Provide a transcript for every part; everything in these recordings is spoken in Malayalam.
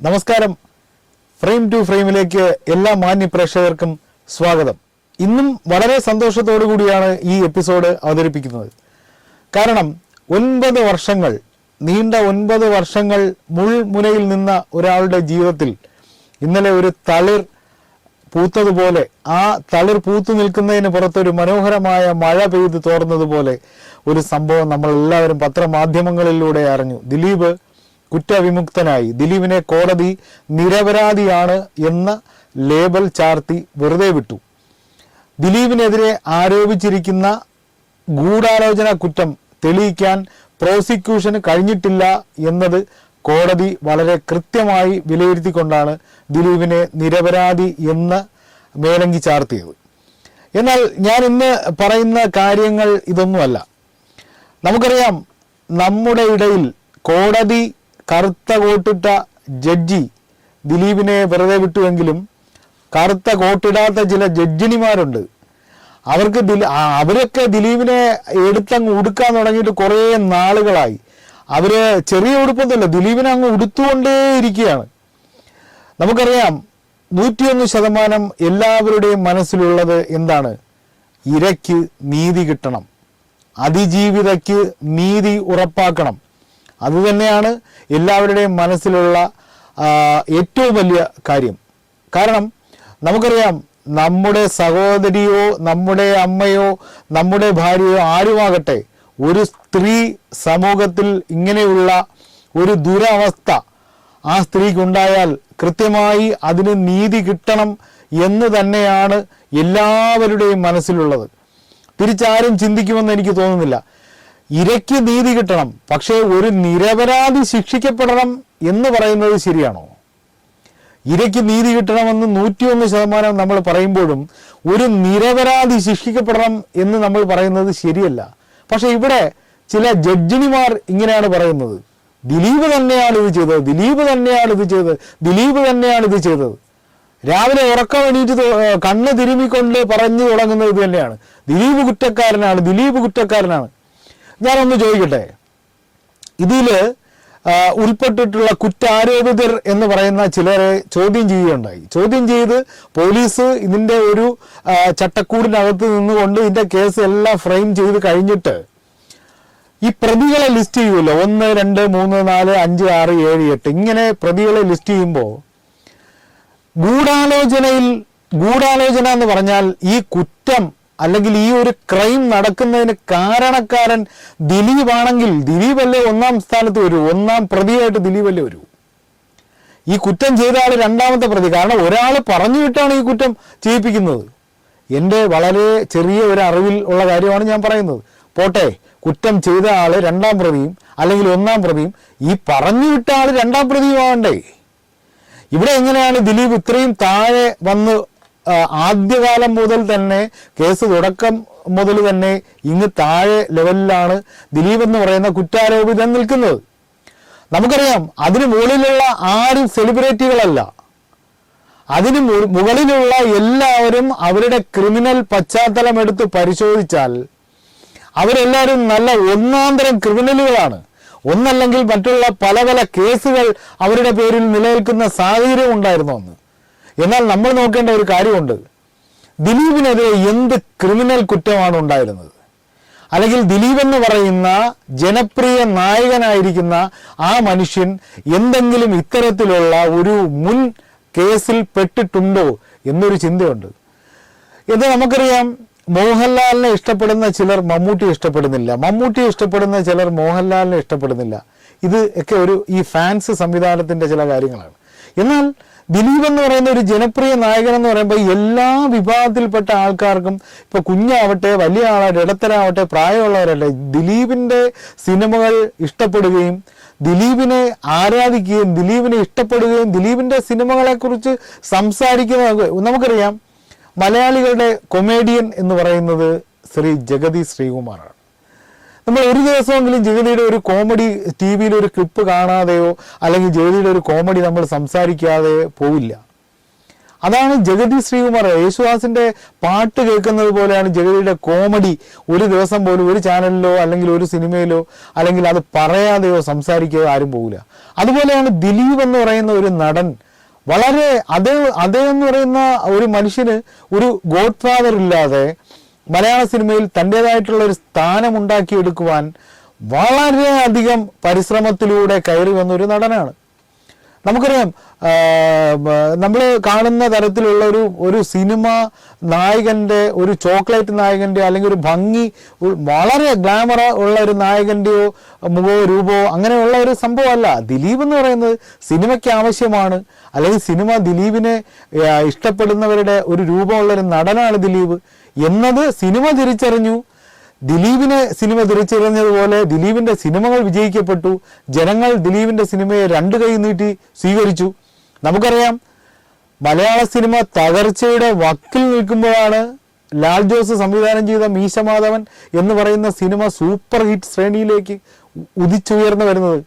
നമസ്കാരം. ഫ്രെയിം ടു ഫ്രെയിമിലേക്ക് എല്ലാ മാന്യ പ്രേക്ഷകർക്കും സ്വാഗതം. ഇന്നും വളരെ സന്തോഷത്തോടു കൂടിയാണ് ഈ എപ്പിസോഡ് അവതരിപ്പിക്കുന്നത്. കാരണം 9 വർഷങ്ങൾ, നീണ്ട 9 വർഷങ്ങൾ മുൾമുനയിൽ നിന്ന ഒരാളുടെ ജീവിതത്തിൽ ഇന്നലെ ഒരു തളിർ പൂത്തതുപോലെ, ആ തളിർ പൂത്തു നിൽക്കുന്നതിന് പുറത്തൊരു മനോഹരമായ മഴ പെയ്ത് തോർന്നതുപോലെ ഒരു സംഭവം നമ്മൾ എല്ലാവരും പത്രമാധ്യമങ്ങളിലൂടെ അറിഞ്ഞു. ദിലീപ് കുറ്റവിമുക്തനായി. ദിലീപിനെ കോടതി നിരപരാധിയാണ് എന്ന ലേബൽ ചാർത്തി വെറുതെ വിട്ടു. ദിലീപിനെതിരെ ആരോപിച്ചിരിക്കുന്ന ഗൂഢാലോചന കുറ്റം തെളിയിക്കാൻ പ്രോസിക്യൂഷന് കഴിഞ്ഞിട്ടില്ല എന്നത് കോടതി വളരെ കൃത്യമായി വിലയിരുത്തിക്കൊണ്ടാണ് ദിലീപിനെ നിരപരാധി എന്ന് മേലങ്കി ചാർത്തിയത്. എന്നാൽ ഞാൻ ഇന്ന് പറയുന്ന കാര്യങ്ങൾ ഇതൊന്നുമല്ല. നമുക്കറിയാം, നമ്മുടെ ഇടയിൽ കോടതി കറുത്ത കോട്ടിട്ട ജഡ്ജി ദിലീപിനെ വെറുതെ വിട്ടുവെങ്കിലും കറുത്ത കോട്ടിടാത്ത ചില ജഡ്ജിനിമാരുണ്ട്. അവരൊക്കെ ദിലീപിനെ എടുത്തങ്ങ് ഉടുക്കാൻ തുടങ്ങിയിട്ട് കുറേ നാളുകളായി. അവര് ചെറിയ ഉടുപ്പൊന്നുമില്ല, ദിലീപിനെ അങ്ങ് ഉടുത്തുകൊണ്ടേയിരിക്കുകയാണ്. നമുക്കറിയാം, 101% എല്ലാവരുടെയും മനസ്സിലുള്ളത് എന്താണ്? ഇരയ്ക്ക് നീതി കിട്ടണം, അതിജീവിതയ്ക്ക് നീതി ഉറപ്പാക്കണം. അതുതന്നെയാണ് എല്ലാവരുടെയും മനസ്സിലുള്ള ഏറ്റവും വലിയ കാര്യം. കാരണം നമുക്കറിയാം, നമ്മുടെ സഹോദരിയോ നമ്മുടെ അമ്മയോ നമ്മുടെ ഭാര്യയോ ആരുമാകട്ടെ, ഒരു സ്ത്രീ സമൂഹത്തിൽ ഇങ്ങനെയുള്ള ഒരു ദുരവസ്ഥ ആ സ്ത്രീക്കുണ്ടായാൽ കൃത്യമായി അതിന് നീതി കിട്ടണം എന്ന് തന്നെയാണ് എല്ലാവരുടെയും മനസ്സിലുള്ളത്. തിരിച്ചാരും ചിന്തിക്കുമെന്ന് എനിക്ക് തോന്നുന്നില്ല. ഇരയ്ക്ക് നീതി കിട്ടണം, പക്ഷേ ഒരു നിരപരാധി ശിക്ഷിക്കപ്പെടണം എന്ന് പറയുന്നത് ശരിയാണോ? ഇരയ്ക്ക് നീതി കിട്ടണമെന്ന് 101% നമ്മൾ പറയുമ്പോഴും ഒരു നിരപരാധി ശിക്ഷിക്കപ്പെടണം എന്ന് നമ്മൾ പറയുന്നത് ശരിയല്ല. പക്ഷെ ഇവിടെ ചില ജഡ്ജിനിമാർ ഇങ്ങനെയാണ് പറയുന്നത്: ദിലീപ് തന്നെയാണ് ഇത് ചെയ്തത്, ദിലീപ് തന്നെയാണ് ഇത് ചെയ്തത്, ദിലീപ് തന്നെയാണ് ഇത് ചെയ്തത്. രാവിലെ ഉറക്കം എണീറ്റ് കണ്ണ് തിരുമ്മിക്കൊണ്ട് പറഞ്ഞു തുടങ്ങുന്നത് ഇത് തന്നെയാണ്: ദിലീപ് കുറ്റക്കാരനാണ്, ദിലീപ് കുറ്റക്കാരനാണ്. ഞാനൊന്ന് ചോദിക്കട്ടെ, ഇതിൽ ഉൾപ്പെട്ടിട്ടുള്ള കുറ്റാരോപിതർ എന്ന് പറയുന്ന ചിലരെ ചോദ്യം ചെയ്യുകയുണ്ടായി. ചോദ്യം ചെയ്ത് പോലീസ് ഇതിൻ്റെ ഒരു ചട്ടക്കൂടിനകത്ത് നിന്നുകൊണ്ട് ഇതിൻ്റെ കേസ് എല്ലാം ഫ്രെയിം ചെയ്ത് കഴിഞ്ഞിട്ട് ഈ പ്രതികളെ ലിസ്റ്റ് ചെയ്യുമല്ലോ, 1, 2, 3, 4, 5, 6, 7, 8 ഇങ്ങനെ പ്രതികളെ ലിസ്റ്റ് ചെയ്യുമ്പോൾ ഗൂഢാലോചന എന്ന് പറഞ്ഞാൽ ഈ കുറ്റം അല്ലെങ്കിൽ ഈ ഒരു ക്രൈം നടക്കുന്നതിന് കാരണക്കാരൻ ദിലീപാണെങ്കിൽ ദിലീപല്ലേ 1ാം സ്ഥാനത്ത് വരൂ, 1ാം പ്രതിയായിട്ട് ദിലീപല്ലേ വരൂ. ഈ കുറ്റം ചെയ്ത ആൾ 2ാമത്തെ പ്രതി. കാരണം ഒരാൾ പറഞ്ഞു വിട്ടാണ് ഈ കുറ്റം ചെയ്യിപ്പിക്കുന്നത്. എൻ്റെ വളരെ ചെറിയ ഒരു അറിവിൽ ഉള്ള കാര്യമാണ് ഞാൻ പറയുന്നത്. പോട്ടെ, കുറ്റം ചെയ്ത ആൾ 2ാം പ്രതിയും അല്ലെങ്കിൽ 1ാം പ്രതിയും, ഈ പറഞ്ഞു വിട്ട ആൾ 2ാം പ്രതിയുമാകണ്ടേ? ഇവിടെ എങ്ങനെയാണ് ദിലീപ് ഇത്രയും താഴെ വന്ന് ആദ്യകാലം മുതൽ തന്നെ, കേസ് തുടക്കം മുതൽ തന്നെ ഇങ്ങ് താഴെ ലെവലിലാണ് ദിലീപ് എന്ന് പറയുന്ന കുറ്റാരോപിതൻ നിൽക്കുന്നത്? നമുക്കറിയാം, അതിന് മുകളിലുള്ള ആരും സെലിബ്രിറ്റികളല്ല. അതിന് മുകളിലുള്ള എല്ലാവരും അവരുടെ ക്രിമിനൽ പശ്ചാത്തലം എടുത്ത് പരിശോധിച്ചാൽ അവരെല്ലാവരും നല്ല 1ാം തരം ക്രിമിനലുകളാണ്. ഒന്നല്ലെങ്കിൽ മറ്റുള്ള പല പല കേസുകൾ അവരുടെ പേരിൽ നിലനിൽക്കുന്ന സാഹചര്യം ഉണ്ടായിരുന്നു അന്ന്. എന്നാൽ നമ്മൾ നോക്കേണ്ട ഒരു കാര്യമുണ്ട്: ദിലീപിനെതിരെ എന്ത് ക്രിമിനൽ കുറ്റമാണ് ഉണ്ടായിരുന്നത്? അല്ലെങ്കിൽ ദിലീപ് എന്ന് പറയുന്ന ജനപ്രിയ നായകനായിരിക്കുന്ന ആ മനുഷ്യൻ എന്തെങ്കിലും ഇത്തരത്തിലുള്ള ഒരു മുൻ കേസിൽ പെട്ടിട്ടുണ്ടോ എന്നൊരു ചിന്തയുണ്ട്. ഇത് നമുക്കറിയാം, മോഹൻലാലിനെ ഇഷ്ടപ്പെടുന്ന ചിലർ മമ്മൂട്ടിയെ ഇഷ്ടപ്പെടുന്നില്ല, മമ്മൂട്ടിയെ ഇഷ്ടപ്പെടുന്ന ചിലർ മോഹൻലാലിനെ ഇഷ്ടപ്പെടുന്നില്ല. ഇത് ഒക്കെ ഈ ഫാൻസ് സംവിധാനത്തിൻ്റെ ചില കാര്യങ്ങളാണ്. എന്നാൽ ദിലീപ് എന്ന് പറയുന്ന ഒരു ജനപ്രിയ നായകൻ എന്ന് പറയുമ്പോൾ എല്ലാ വിഭാഗത്തിൽപ്പെട്ട ആൾക്കാർക്കും, ഇപ്പോൾ കുഞ്ഞാവട്ടെ, വലിയ ആളാവട്ടെ, ഇടത്തരാവട്ടെ, പ്രായമുള്ളവരട്ടെ, ദിലീപിൻ്റെ സിനിമകൾ ഇഷ്ടപ്പെടുകയും ദിലീപിനെ ആരാധിക്കുകയും ദിലീപിനെ ഇഷ്ടപ്പെടുകയും ദിലീപിൻ്റെ സിനിമകളെക്കുറിച്ച് സംസാരിക്കുന്ന, നമുക്കറിയാം, മലയാളികളുടെ കൊമേഡിയൻ എന്ന് പറയുന്നത് ശ്രീ ജഗതി ശ്രീകുമാറാണ്. നമ്മൾ ഒരു ദിവസമെങ്കിലും ജഗതിയുടെ ഒരു കോമഡി TV-യിൽ ഒരു ക്ലിപ്പ് കാണാതെയോ അല്ലെങ്കിൽ ജഗതിയുടെ ഒരു കോമഡി നമ്മൾ സംസാരിക്കാതെ പോവില്ല. അതാണ് ജഗതി ശ്രീകുമാർ. യേശുദാസിന്റെ പാട്ട് കേൾക്കുന്നത് പോലെയാണ് ജഗതിയുടെ കോമഡി. ഒരു ദിവസം പോലും ഒരു ചാനലിലോ അല്ലെങ്കിൽ ഒരു സിനിമയിലോ അല്ലെങ്കിൽ അത് പറയാതെയോ സംസാരിക്കുകയോ ആരും പോകില്ല. അതുപോലെയാണ് ദിലീപ് എന്ന് പറയുന്ന ഒരു നടൻ. വളരെ അതേ എന്ന് പറയുന്ന ഒരു മനുഷ്യന് ഒരു ഗോഡ് ഫാദർ ഇല്ലാതെ മലയാള സിനിമയിൽ തൻ്റെതായിട്ടുള്ള ഒരു സ്ഥാനം ഉണ്ടാക്കിയെടുക്കുവാൻ വളരെയധികം പരിശ്രമത്തിലൂടെ കയറി വന്ന ഒരു നടനാണ്. നമുക്കറിയാം, നമ്മൾ കാണുന്ന തരത്തിലുള്ള ഒരു സിനിമ നായകൻ്റെ, ഒരു ചോക്ലേറ്റ് നായകൻ്റെ അല്ലെങ്കിൽ ഒരു ഭംഗി വളരെ ഗ്ലാമർ ഉള്ള ഒരു നായകൻ്റെയോ മുഖമോ രൂപമോ അങ്ങനെയുള്ള ഒരു സംഭവമല്ല. ദിലീപ് എന്ന് പറയുന്നത് സിനിമയ്ക്ക് ആവശ്യമാണ്, അല്ലെങ്കിൽ സിനിമ ദിലീപിനെ ഇഷ്ടപ്പെടുന്നവരുടെ ഒരു രൂപമുള്ളൊരു നടനാണ് ദിലീപ് എന്നത് സിനിമ തിരിച്ചറിഞ്ഞു. ദിലീപിനെ സിനിമ തിരിച്ചറിഞ്ഞതുപോലെ ദിലീപിൻ്റെ സിനിമകൾ വിജയിക്കപ്പെട്ടു. ജനങ്ങൾ ദിലീപിൻ്റെ സിനിമയെ രണ്ട് കൈ നീട്ടി സ്വീകരിച്ചു. നമുക്കറിയാം, മലയാള സിനിമ തകർച്ചയുടെ വക്കിൽ നിൽക്കുമ്പോഴാണ് ലാൽ ജോസ് സംവിധാനം ചെയ്ത മീശമാധവൻ എന്ന് പറയുന്ന സിനിമ സൂപ്പർ ഹിറ്റ് ശ്രേണിയിലേക്ക് ഉദിച്ചുയർന്നു വരുന്നത്.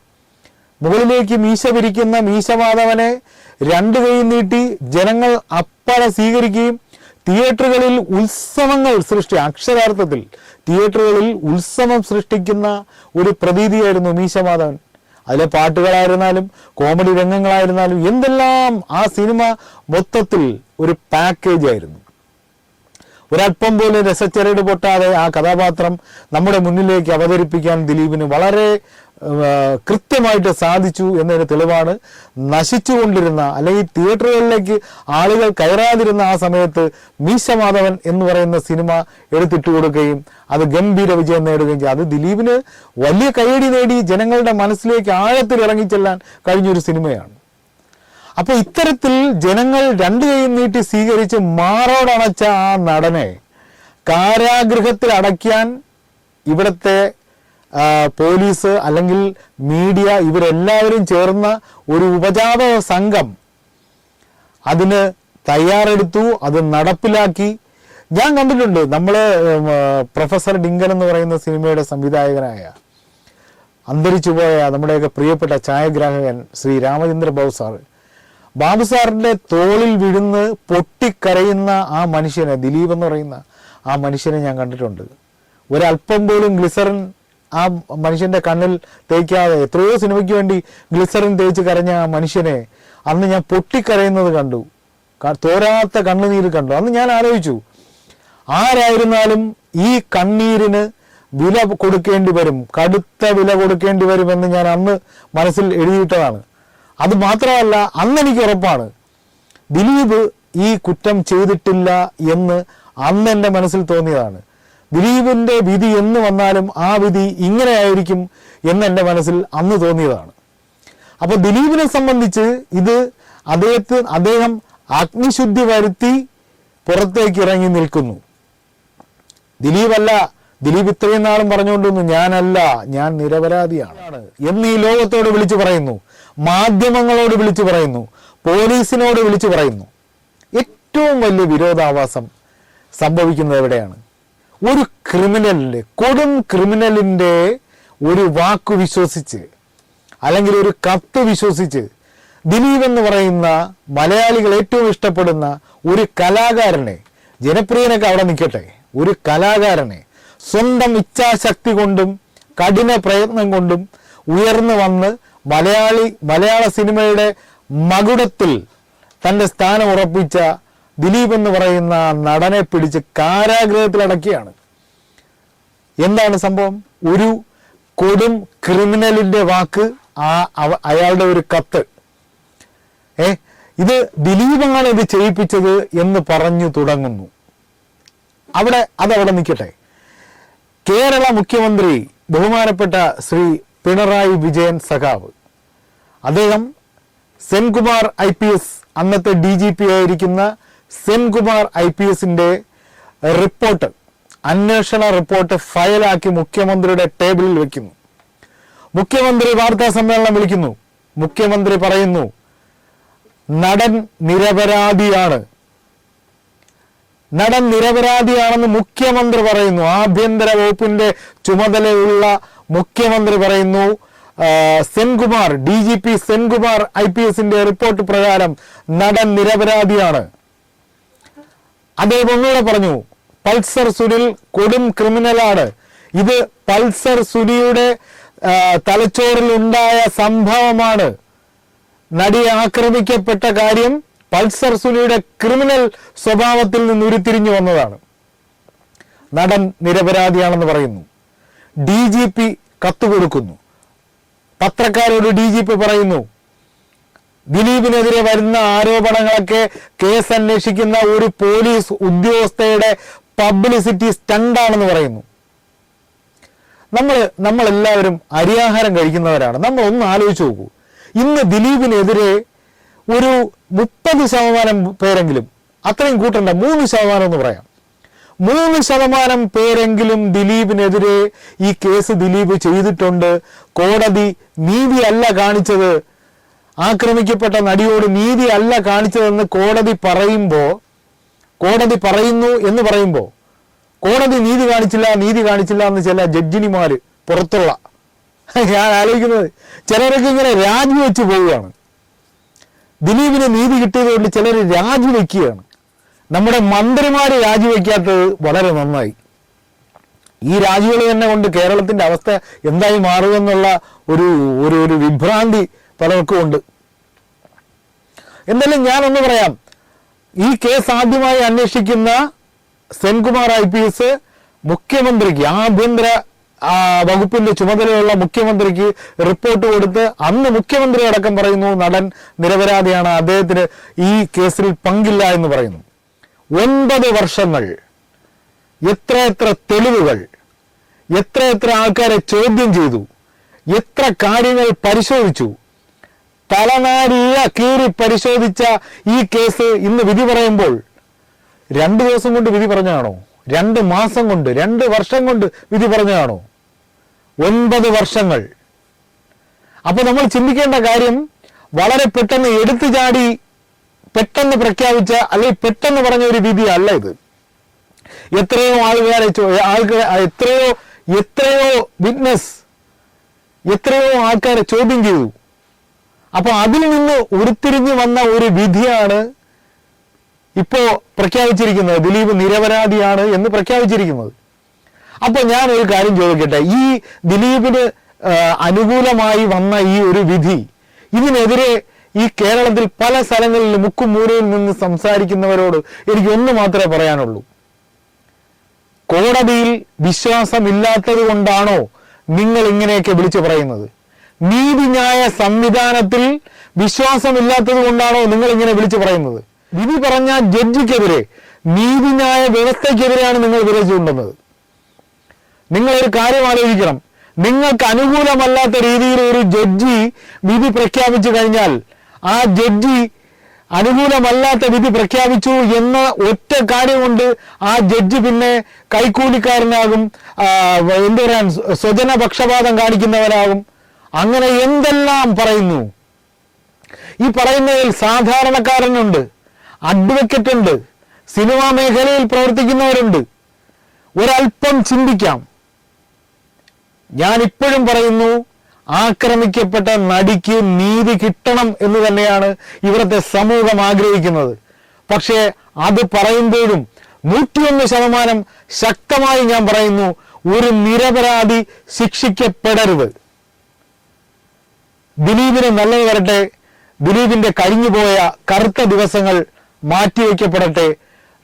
മുകളിലേക്ക് മീശ പിരിക്കുന്ന മീശമാധവനെ രണ്ട് കൈ നീട്ടി ജനങ്ങൾ അപ്പാടെ സ്വീകരിക്കുകയും തിയേറ്ററുകളിൽ ഉത്സവങ്ങൾ അക്ഷരാർത്ഥത്തിൽ തിയേറ്ററുകളിൽ ഉത്സവം സൃഷ്ടിക്കുന്ന ഒരു പ്രതീതിയായിരുന്നു മീശമാധവൻ. അതിലെ പാട്ടുകളായിരുന്നാലും കോമഡി രംഗങ്ങളായിരുന്നാലും എന്തെല്ലാം ആ സിനിമ മൊത്തത്തിൽ ഒരു പാക്കേജ് ആയിരുന്നു. ഒരല്പം പോലും രസച്ചരട് പൊട്ടാതെ ആ കഥാപാത്രം നമ്മുടെ മുന്നിലേക്ക് അവതരിപ്പിക്കാൻ ദിലീപിന് വളരെ കൃത്യമായിട്ട് സാധിച്ചു എന്നതിന് തെളിവാണ് നശിച്ചുകൊണ്ടിരുന്ന, അല്ലെങ്കിൽ തിയേറ്ററുകളിലേക്ക് ആളുകൾ കയറാതിരുന്ന ആ സമയത്ത് മീശമാധവൻ എന്ന് പറയുന്ന സിനിമ എടുത്തിട്ട് കൊടുക്കുകയും അത് ഗംഭീര വിജയം നേടുകയും ചെയ്തു. അത് ദിലീപിന് വലിയ കയ്യടി നേടി ജനങ്ങളുടെ മനസ്സിലേക്ക് ആഴത്തിൽ ഇറങ്ങിച്ചെല്ലാൻ കഴിഞ്ഞൊരു സിനിമയാണ്. അപ്പോൾ ഇത്തരത്തിൽ ജനങ്ങൾ രണ്ടു കൈയും നീട്ടി സ്വീകരിച്ച് മാറോടണച്ച ആ നടനെ കാരാഗൃഹത്തിൽ അടയ്ക്കാൻ ഇവിടുത്തെ പോലീസ് അല്ലെങ്കിൽ മീഡിയ ഇവരെല്ലാവരും ചേർന്ന ഒരു ഉപജാപക സംഘം അതിന് തയ്യാറെടുത്തു, അത് നടപ്പിലാക്കി. ഞാൻ കണ്ടിട്ടുണ്ട്, നമ്മൾ പ്രൊഫസർ ഡിങ്കൻ എന്ന് പറയുന്ന സിനിമയുടെ സംവിധായകനായ അന്തരിച്ചുപോയ നമ്മുടെയൊക്കെ പ്രിയപ്പെട്ട ഛായാഗ്രാഹകൻ ശ്രീ രാമചന്ദ്ര ബാബു സാറിൻ്റെ തോളിൽ വിഴുന്ന് പൊട്ടിക്കരയുന്ന ആ മനുഷ്യനെ, ദിലീപ് എന്ന് പറയുന്ന ആ മനുഷ്യനെ ഞാൻ കണ്ടിട്ടുണ്ട്. ഒരല്പം പോലും ഗ്ലിസറിൻ ആ മനുഷ്യൻ്റെ കണ്ണിൽ തേക്കാതെ എത്രയോ സിനിമയ്ക്ക് വേണ്ടി ഗ്ലിസറിൻ തേച്ച് കരഞ്ഞ ആ മനുഷ്യനെ അന്ന് ഞാൻ പൊട്ടിക്കരയുന്നത് കണ്ടു, തോരാത്ത കണ്ണുനീര് കണ്ടു. അന്ന് ഞാൻ ആലോചിച്ചു, ആരായിരുന്നാലും ഈ കണ്ണീരിന് വില കൊടുക്കേണ്ടി വരും, കടുത്ത വില കൊടുക്കേണ്ടി വരുമെന്ന് ഞാൻ അന്ന് മനസ്സിൽ എഴുതിയിട്ടതാണ്. അത് മാത്രമല്ല, അന്ന് എനിക്ക് ഉറപ്പാണ് ദിലീപ് ഈ കുറ്റം ചെയ്തിട്ടില്ല എന്ന് അന്ന് എൻ്റെ മനസ്സിൽ തോന്നിയതാണ്. ദിലീപിൻ്റെ വിധി എന്ന് വന്നാലും ആ വിധി ഇങ്ങനെയായിരിക്കും എന്ന് എൻ്റെ മനസ്സിൽ അന്ന് തോന്നിയതാണ്. അപ്പോൾ ദിലീപിനെ സംബന്ധിച്ച് ഇത് അദ്ദേഹം അഗ്നിശുദ്ധി വരുത്തി പുറത്തേക്ക് ഇറങ്ങി നിൽക്കുന്നു. ദിലീപ് ഇത്രയും നാളും പറഞ്ഞുകൊണ്ടിരുന്നു ഞാനല്ല, ഞാൻ നിരപരാധിയാണ് എന്ന് ഈ ലോകത്തോട് വിളിച്ചു പറയുന്നു, മാധ്യമങ്ങളോട് വിളിച്ചു പറയുന്നു, പോലീസിനോട് വിളിച്ചു പറയുന്നു. ഏറ്റവും വലിയ വിരോധാഭാസം സംഭവിക്കുന്നത് എവിടെയാണ്? ഒരു ക്രിമിനലിൻ്റെ, കൊടും ക്രിമിനലിൻ്റെ ഒരു വാക്ക് വിശ്വസിച്ച് അല്ലെങ്കിൽ ഒരു കത്ത് വിശ്വസിച്ച് ദിലീപ് എന്ന് പറയുന്ന മലയാളികൾ ഏറ്റവും ഇഷ്ടപ്പെടുന്ന ഒരു കലാകാരനെ, ജനപ്രിയനൊക്കെ അവിടെ നിൽക്കട്ടെ, ഒരു കലാകാരനെ സ്വന്തം ഇച്ഛാശക്തി കൊണ്ടും കഠിന പ്രയത്നം കൊണ്ടും ഉയർന്നു വന്ന് മലയാള സിനിമയുടെ മകുടത്തിൽ തൻ്റെ സ്ഥാനം ഉറപ്പിച്ച ദിലീപ് എന്ന് പറയുന്ന നടനെ പിടിച്ച് കാരാഗൃഹത്തിലടക്കിയാണ്. എന്താണ് സംഭവം? ഒരു കൊടും ക്രിമിനലിൻ്റെ വാക്ക്, അയാളുടെ ഒരു കത്ത്. ഇത് ദിലീപാണ് ഇത് ചെയ്യിപ്പിച്ചത് എന്ന് പറഞ്ഞു തുടങ്ങുന്നു. അതവിടെ നിൽക്കട്ടെ. കേരള മുഖ്യമന്ത്രി ബഹുമാനപ്പെട്ട ശ്രീ പിണറായി വിജയൻ സഖാവ്, അദ്ദേഹം സെൻകുമാർ IPS, അന്നത്തെ DGP ആയിരിക്കുന്ന സെൻകുമാർ IPSന്റെ റിപ്പോർട്ട്, അന്വേഷണ റിപ്പോർട്ട് ഫയലാക്കി മുഖ്യമന്ത്രിയുടെ ടേബിളിൽ വെക്കുന്നു. മുഖ്യമന്ത്രി വാർത്താ സമ്മേളനം വിളിക്കുന്നു. മുഖ്യമന്ത്രി പറയുന്നു നടൻ നിരപരാധിയാണെന്ന് മുഖ്യമന്ത്രി പറയുന്നു. ആഭ്യന്തര വകുപ്പിന്റെ ചുമതലയുള്ള മുഖ്യമന്ത്രി പറയുന്നു DGP സെൻകുമാർ IPSന്റെ റിപ്പോർട്ട് പ്രകാരം നടൻ നിരപരാധിയാണ്. അദ്ദേഹം ഒന്നുകൂടെ പറഞ്ഞു, പൾസർ സുനിൽ കൊടും ക്രിമിനലാണ്. ഇത് പൾസർ സുനിയുടെ തലച്ചോറിൽ ഉണ്ടായ സംഭവമാണ്. നടി ആക്രമിക്കപ്പെട്ട കാര്യം പൾസർ സുനിയുടെ ക്രിമിനൽ സ്വഭാവത്തിൽ നിന്ന് ഉരുത്തിരിഞ്ഞു വന്നതാണ്. നടൻ നിരപരാധിയാണെന്ന് പറയുന്നു. DGP കത്ത് കൊടുക്കുന്നു. പത്രക്കാരോട് DGP പറയുന്നു, ദിലീപിനെതിരെ വരുന്ന ആരോപണങ്ങളൊക്കെ കേസ് അന്വേഷിക്കുന്ന ഒരു പോലീസ് ഉദ്യോഗസ്ഥയുടെ പബ്ലിസിറ്റി സ്റ്റണ്ടാണെന്ന് പറയുന്നു. നമ്മളെല്ലാവരും അരിയാഹാരം കഴിക്കുന്നവരാണ്. നമ്മൾ ഒന്ന് ആലോചിച്ച് നോക്കൂ. ഇന്ന് ദിലീപിനെതിരെ ഒരു 30% പേരെങ്കിലും, അത്രയും കൂട്ടണ്ട, 3% എന്ന് പറയാം, 3% പേരെങ്കിലും ദിലീപിനെതിരെ ഈ കേസ് ദിലീപ് ചെയ്തിട്ടുണ്ട്. കോടതി നീതിയല്ല കാണിച്ചത്, ആക്രമിക്കപ്പെട്ട നടിയോട് നീതിയല്ല കാണിച്ചതെന്ന് കോടതി പറയുന്നു എന്ന് പറയുമ്പോൾ കോടതി നീതി കാണിച്ചില്ല എന്ന് ചില ജഡ്ജിനിമാര് പുറത്തുള്ള, ഞാൻ ആലോചിക്കുന്നത്, ചിലരൊക്കെ ഇങ്ങനെ രാജിവെച്ച് പോവുകയാണ്. ദിലീപിന് നീതി കിട്ടിയതുകൊണ്ട് ചിലർ രാജിവെക്കുകയാണ്. നമ്മുടെ മന്ത്രിമാര് രാജിവെക്കാത്തത് വളരെ നന്നായി. ഈ രാജികൾ തന്നെ കൊണ്ട് കേരളത്തിന്റെ അവസ്ഥ എന്തായി മാറുമെന്നുള്ള ഒരു വിഭ്രാന്തി പലർക്കും ഉണ്ട്. എന്തായാലും ഞാനൊന്ന് പറയാം, ഈ കേസ് ആദ്യമായി അന്വേഷിക്കുന്ന സെൻകുമാർ IPS മുഖ്യമന്ത്രിക്ക്, ആഭ്യന്തര വകുപ്പിന്റെ ചുമതലയുള്ള മുഖ്യമന്ത്രിക്ക് റിപ്പോർട്ട് കൊടുത്ത് അന്ന് മുഖ്യമന്ത്രി അടക്കം പറയുന്നു നടൻ നിരപരാധിയാണ്, അദ്ദേഹത്തിന് ഈ കേസിൽ പങ്കില്ല എന്ന് പറയുന്നു. 9 വർഷങ്ങൾ, എത്ര തെളിവുകൾ, എത്ര ആൾക്കാരെ ചോദ്യം ചെയ്തു, എത്ര കാര്യങ്ങൾ പരിശോധിച്ചു, തലനാരിയ കീറി പരിശോധിച്ച ഈ കേസ് ഇന്ന് വിധി പറയുമ്പോൾ 2 ദിവസം കൊണ്ട് വിധി പറഞ്ഞാണോ? 2 മാസം കൊണ്ട്, 2 വർഷം കൊണ്ട് വിധി പറഞ്ഞാണോ? 9 വർഷങ്ങൾ. അപ്പൊ നമ്മൾ ചിന്തിക്കേണ്ട കാര്യം, വളരെ പെട്ടെന്ന് എടുത്തു ചാടി പെട്ടെന്ന് പ്രഖ്യാപിച്ച അല്ലെങ്കിൽ പെട്ടെന്ന് പറഞ്ഞ ഒരു വിധി അല്ല ഇത്. എത്രയോ വിറ്റ്നസ്, എത്രയോ ആൾക്കാരെ ചോദ്യം ചെയ്തു. അപ്പൊ അതിൽ നിന്ന് ഉരുത്തിരിഞ്ഞു വന്ന ഒരു വിധിയാണ് ഇപ്പോ പ്രഖ്യാപിച്ചിരിക്കുന്നത്. ദിലീപ് നിരപരാധിയാണ് എന്ന് പ്രഖ്യാപിച്ചിരിക്കുന്നത്. അപ്പൊ ഞാൻ ഒരു കാര്യം ചോദിക്കട്ടെ, ഈ ദിലീപിന് അനുകൂലമായി വന്ന ഈ ഒരു വിധി, ഇതിനെതിരെ ഈ കേരളത്തിൽ പല സ്ഥലങ്ങളിൽ മുക്കും മൂലയിൽ നിന്ന് സംസാരിക്കുന്നവരോട് എനിക്ക് ഒന്ന് മാത്രമേ പറയാനുള്ളൂ. കോടതിയിൽ വിശ്വാസമില്ലാത്തത് കൊണ്ടാണോ നിങ്ങൾ ഇങ്ങനെയൊക്കെ വിളിച്ചു പറയുന്നത്? നീതിന്യായ സംവിധാനത്തിൽ വിശ്വാസമില്ലാത്തത് കൊണ്ടാണോ നിങ്ങൾ ഇങ്ങനെ വിളിച്ചു പറയുന്നത്? വിധി പറഞ്ഞ ജഡ്ജിക്കെതിരെ, നീതിന്യായ വ്യവസ്ഥയ്ക്കെതിരെയാണ് നിങ്ങൾ വിരൽ ചൂണ്ടുന്നത്. നിങ്ങളൊരു കാര്യം ആലോചിക്കണം. നിങ്ങൾക്ക് അനുകൂലമല്ലാത്ത രീതിയിൽ ഒരു ജഡ്ജി വിധി പ്രഖ്യാപിച്ചു കഴിഞ്ഞാൽ, ആ ജഡ്ജി അനുകൂലമല്ലാത്ത വിധി പ്രഖ്യാപിച്ചു എന്ന ഒറ്റ കാര്യം കൊണ്ട് ആ ജഡ്ജി പിന്നെ കൈക്കൂലിക്കാരനാകും, എന്തു പറയാൻ, സ്വജന പക്ഷപാതം കാണിക്കുന്നവരാകും. അങ്ങനെ എന്തെല്ലാം പറയുന്നു. ഈ പറയുന്നതിൽ സാധാരണക്കാരനുണ്ട്, അഡ്വക്കേറ്റ് ഉണ്ട്, സിനിമാ മേഖലയിൽ പ്രവർത്തിക്കുന്നവരുണ്ട്. ഒരല്പം ചിന്തിക്കാം. ഞാൻ ഇപ്പോഴും പറയുന്നു, ആക്രമിക്കപ്പെട്ട നടിക്ക് നീതി കിട്ടണം എന്ന് തന്നെയാണ് ഇവിടുത്തെ സമൂഹം ആഗ്രഹിക്കുന്നത്. പക്ഷേ അത് പറയുമ്പോഴും 101% ശക്തമായി ഞാൻ പറയുന്നു, ഒരു നിരപരാധി ശിക്ഷിക്കപ്പെടരുത്. ദിലീപിന് നല്ലത് വരട്ടെ. ദിലീപിന്റെ കഴിഞ്ഞുപോയ കറുത്ത ദിവസങ്ങൾ മാറ്റിവെക്കപ്പെടട്ടെ.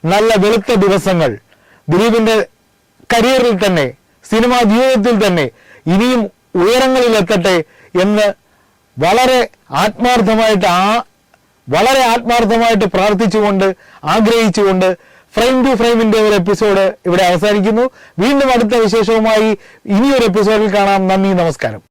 നല്ല വെളുത്ത ദിവസങ്ങൾ ദിലീപിന്റെ കരിയറിൽ തന്നെ, സിനിമാ ജീവിതത്തിൽ തന്നെ ഇനിയും ഉയരങ്ങളിലെത്തട്ടെ എന്ന് വളരെ ആത്മാർത്ഥമായിട്ട് പ്രാർത്ഥിച്ചുകൊണ്ട്, ആഗ്രഹിച്ചുകൊണ്ട് ഫ്രെയിം ടു ഫ്രെയിമിന്റെ ഒരു എപ്പിസോഡ് ഇവിടെ അവസാനിക്കുന്നു. വീണ്ടും അടുത്ത വിശേഷവുമായി ഇനിയൊരു എപ്പിസോഡിൽ കാണാം. നന്ദി, നമസ്കാരം.